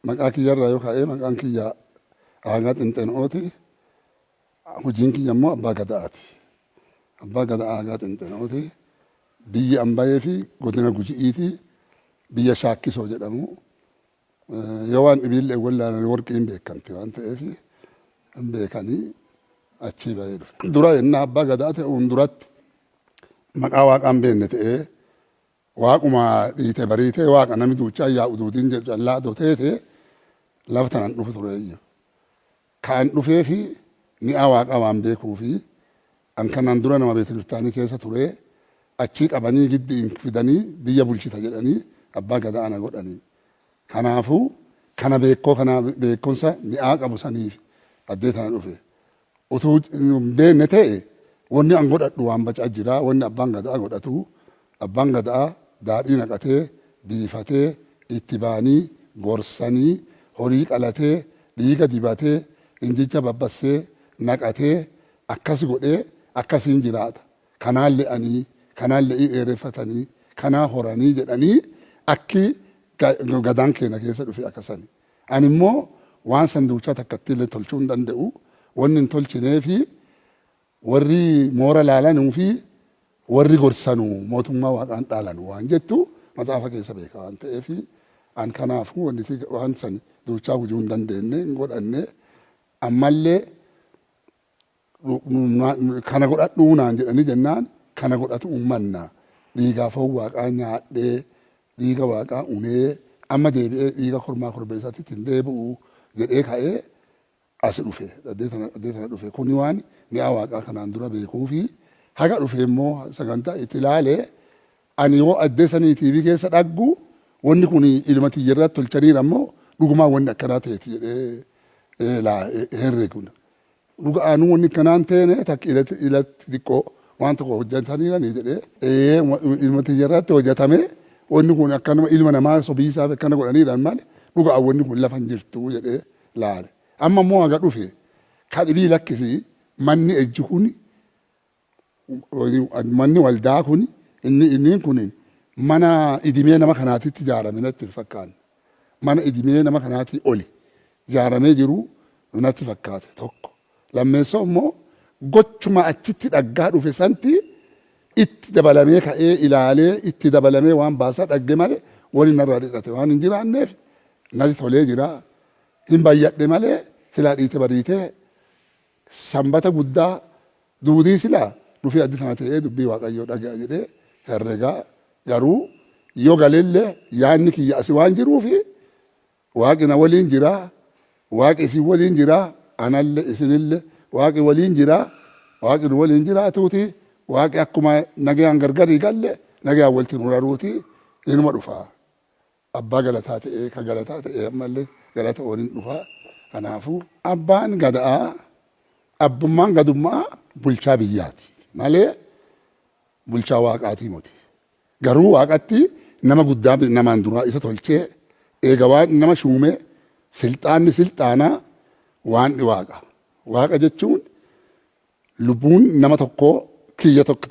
maqaa kiyyarraa yoo ka'ee maqaan kiyya Aagaa Xinxenooti. Hojiin kiyya immoo Abbaa Gadaati. Abbaa Gadaa Aagaa Xinxenooti. Biyya Ambayee fi godina Guji'iiti. Biyya Shaakkisoo jedhamu. Yoo waan dhibiillee wallaalan warqiin beekamti waan ta'eef hin beekanii achii bahee dhufe. Dura yennaa Abbaa Gadaa ta'uun duratti maqaa waaqaan beekne ta'ee waaquma dhiite bariitee waaqa namni duuchaa yaa'u duudiin callaa doteete lafa tanan dhufu tureeyyu. Kan dhufee fi mi'a waaqaa waan beekuu fi an kanaan dura nama beeta kiristaanii keessa ture achii qabanii giddiin fidanii biyya bulchita jedhanii Abbaa Gadaa ana godhanii. Kanaafuu kana beekumsa mi'aa qabu saniif addee tana dhufe. Utuu beekne ta'e wanni an godhadhu waan bacaa jira. Wanni Abbaan Gadaa godhatu Abbaan Gadaa daadhii naqatee biifatee itti baanii gorsanii horii qalatee dhiiga dibatee injicha babbassee naqatee akkas godhee akkasiin jiraata. Kanaan le'anii kanaan le'ii dheereffatanii kanaa horanii jedhanii akki gadaan keenya keessa dhufe akkasani. Ani immoo waan sanduuchaa takkatti illee tolchuu hin danda'u. Wanni hin tolchinee fi warri moora laalanuu fi warri gorsanuu mootummaa waaqaan dhaalanu waan jettu maxaafa keessa beeka waan ta'eef an kanaafuu wanni waan san duuchaa hojii hin dandeenye hin godhanne ammallee kana godhadhuu naan jedhanii jennaan kana godhatu uummanna dhiigaa foon waaqaa nyaadhee dhiiga waaqaa unee amma deebi'ee dhiiga kormaa korbeessaatti ittiin deebi'u jedhee ka'ee as dhufe addee tana dhufe kuni waan mi'a waaqaa kanaan dura beekuu fi haga dhufe immoo sagantaa itti ilaalee ani yoo addee sanii tiivii keessa dhaggu wanni kun ilma tiyyarratti tolchaniira immoo dhugumaa wanni akkanaa ta'eeti jedhee herreegun. Dhugaanuu wanni akkanaan ta'e takka ilatti xiqqoo waan tokko hojjetaniira ni jedhee ilma tiyyarratti hojjetame wanni kun akkanuma ilma namaa sobiisaaf akkana godhaniidhaan malee dhugaa wanni kun lafa hin jirtu jedhee laale. Amma immoo haga dhufe kan dhibii lakkisi manni ejji kun manni waldaa kun inni kun mana idimee nama kanaatitti ijaarame natti fakkaata. Mana idimee nama kanaatti oli ijaaramee jiru natti fakkaate tokko. Lammeessoo immoo gochuma achitti dhaggaa dhufe santi itti dabalamee ka'ee ilaalee itti dabalamee waan baasaa dhagge malee wani narraa dhiqate waan hin jiraanneef natti tolee jira. Hin bayyadhe malee silaa dhiite bariitee sanbata guddaa duudii silaa dhufee addi sana ta'ee dubbii waaqayyoo dhagaa jedhee herregaa garuu yoo galillee yaadni kiyya asii waan jiruufi waaqi na waliin jira waaqi isin waliin jira anallee isinillee waaqi waliin jira waaqi nu waliin jiraatuuti waaqi akkuma nagayaan gargarii galle nagayaan walitti nu raruuti inuma dhufaa. Abbaa galataa ta'ee ka galataa ta'ee ammallee galata waliin dhufaa. Kanaafuu Abbaan Gadaa abbummaan gadummaa bulchaa biyyaati malee bulchaa waaqaatii miti. Garuu waaqatti nama guddaa namaan duraa isa tolchee eega waan nama shuumee silxaanni silxaanaa waan waaqa. Waaqa jechuun lubbuun nama tokkoo kiyya tokko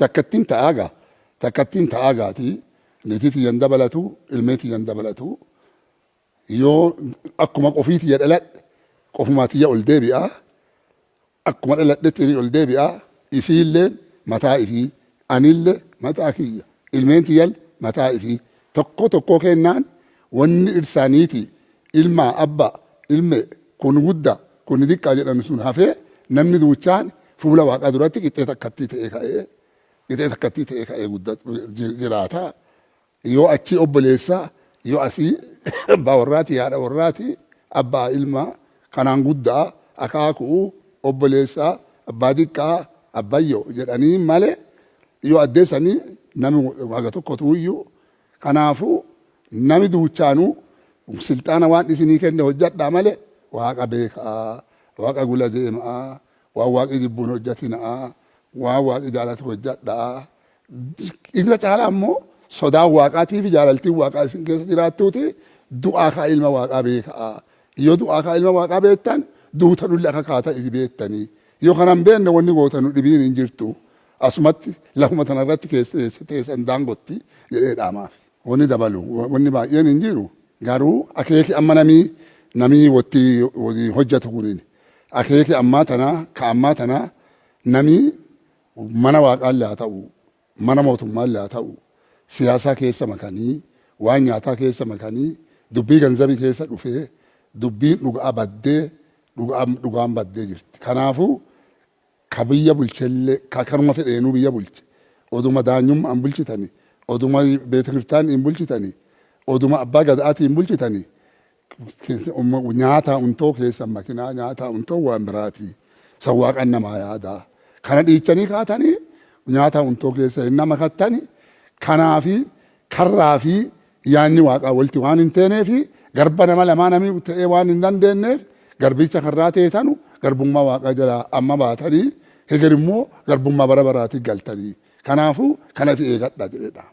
takkattiin ta'aagaati. Niitii tiyyan dabalatu ilmee tiyyan dabalatu yoo akkuma qofii tiyya dhaladhe qofumaa tiyya ol deebi'aa akkuma dhaladhetti ol deebi'aa isiillee mataa ifii anillee mataa kiyya ilmeen tiyyal mataa ifii tokko kennaan wanni dhirsaaniiti ilmaa abbaa ilme kun guddaa kun xiqqaa jedhan sun hafee namni duuchaan fuula waaqaa duratti qixxee takkattii ta'ee ka'ee guddaa jiraata. Yoo achi obboleessaa yoo asii abbaa warraati haadha warraati abbaa ilmaa kanaan guddaa akaakuu obboleessaa abbaa xiqqaa abbayyoo jedhanii malee yoo addeessanii nami waaqa tokkotu iyyuu kanaafuu nami duuchaanuu silxaana waan isinii kenne hojjadhaa malee waaqa beekaa waaqa gula deemaa waan waaqi jibbuun hojjatinaa waan waaqi jaalatu hojjadhaa. Irra caalaa immoo sodaan waaqaatii fi jaalaltiin waaqaa isin keessa jiraattuuti du'aa kaa ilma waaqaa beekaa. Yoo du'aa kaa ilma waaqaa beektan duutanullee akka kaata ifi beektanii. Yoo kanan beekne wanni gootanu dhibiin hin jirtu. Asumatti lafuma tanarratti teessan daangotti jedhee dhaamaaf. Wanni dabalu wanni baay'een hin jiru. Garuu akeeki amma namii namni hojjetu kunin akeeki ammaa tanaa namni mana waaqaallee haa ta'u mana mootummaallee haa ta'u siyaasaa keessa makanii waan nyaataa keessa makanii dubbii ganzabii keessa dhufee dubbiin dhugaan baddee jirti. Kanaafuu ka biyya bulchellee kanuma fedheenuu biyya bulche oduma daanyummaan bulchitani oduma beetekirtaan hin bulchitani oduma abbaa gadaatiin bulchitani nyaata untoo keessa makinaa nyaata untoo waan biraati sawwaaqan namaa yaadaa kana dhiichanii kaatanii nyaata untoo keessa hin nama kattani kanaafi karraa fi yaanni waaqaa walti waan hin teeneefi garba nama lamaa namni ta'ee waan hin dandeenyeef garbicha karraa teetanu garbummaa waaqaa jalaa amma baatanii heger immoo garbummaa bara baraatti galtanii kanaafuu kanatti eegadha jedhedha.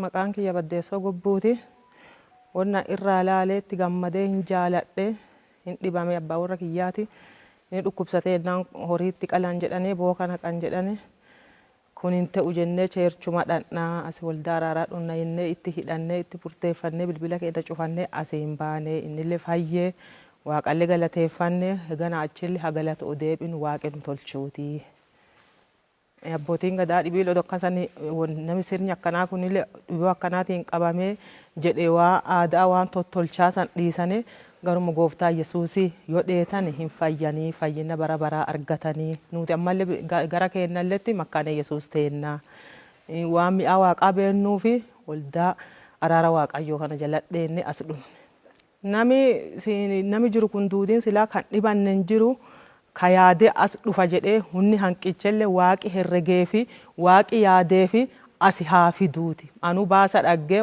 Maqaan kiyya Baddeessoo Gobbuuti. Wanna irraa laaleetti gammadee hin jaaladhe hin dhibame abbaa warra kiyyaati. Inni dhukkubsatee naan horiitti qalan jedhanii bookana kan jedhani kun hin ta'u jennee cheerchuma dhandhaa as waldaa araaraa dhunna jennee itti hidhannee itti furteeffannee bilbila keessa cufannee asiin baanee innillee fayyee waaqallee galateeffannee gana achillee hagalata odeebin waaqen tolchuuti. Abbootiin gadaa dhibii lodoo akkasanii namni sirni akkanaa kunillee dhiboo akkanaatiin qabamee jedhee waa aadaa waan tottolchaa san dhiisanii garuma gooftaa Yesuusii yoo dheetan hin fayyanii fayyina bara baraa argatanii nuti ammallee gara keennalletti makkaana Yesuus teennaa waan mi'aa waaqaa beennuu fi waldaa araara waaqayyoo kana jaladheenne as dhumne. Nami jiru kun duudiin silaa kan dhibanne hin jiru. Ka yaadee as dhufa jedhee hunni hanqichellee waaqi herregee fi waaqi yaadee fi asi haa fiduuti. Anuu baasa dhaggee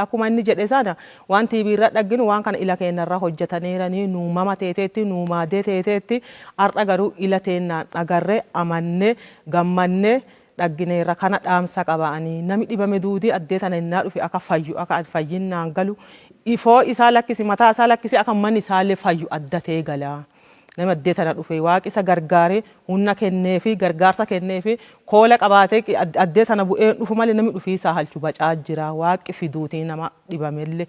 akkuma inni jedhe sana waan TV irra dhagginu waan kana ila keenyarraa hojjetaneeranii nuumama teeteetti nuumaadee teeteetti har'a garuu ila teennaan agarree amannee gammannee dhaggineerra kana dhaamsa qaba'anii namni dhibame duudii addee tana innaa dhufe akka fayyu akka fayyinnaan galu ifoo isaa lakkisi mataa isaa lakkisi akka manni isaallee fayyu addatee gala. Nama addee tana dhufe waaqi isa gargaaree humna kennee fi gargaarsa kennee fi koola qabaatee addee tana bu'ee dhufu malee namni dhufii isaa halchu bacaa jira waaqi fiduutii nama dhibamellee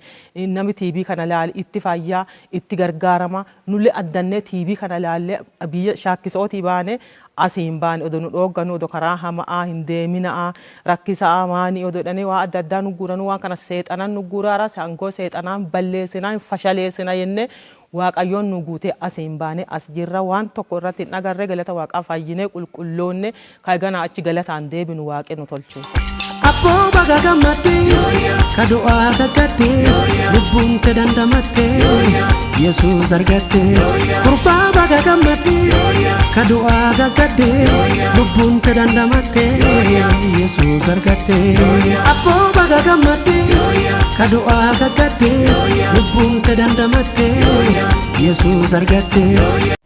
namni TV kana laale itti fayyaa itti gargaarama nullee addannee TV kana laalle biyya shaakkisootii baane asiin baane odoo nu dhoogganu odoo karaa hamaa hin deeminaa rakkisaa maanii odoo dhanii waa adda addaa nu guuranu waan kana seexanaan nu guuraara saangoo seexanaan balleessinaa hin fashaleessina jennee waaqayyoon nu guutee asiin baane as jirra waan tokko irratti hin agarree galata waaqaa fayyinee qulqulloonne kaagana achi galataan deebinu waaqee nu tolchu. Abboo baga gammaddee ka du'aa gaggaddee lubbuun te dandamattee Yesuus argattee gurbaa baga gammaddee ka du'aa gaggaddee lubbuun te dandamattee Yesuus argattee Abboo baga gammaddee ka du'aa gaggaddee lubbuun te dandamattee Yesuus argattee.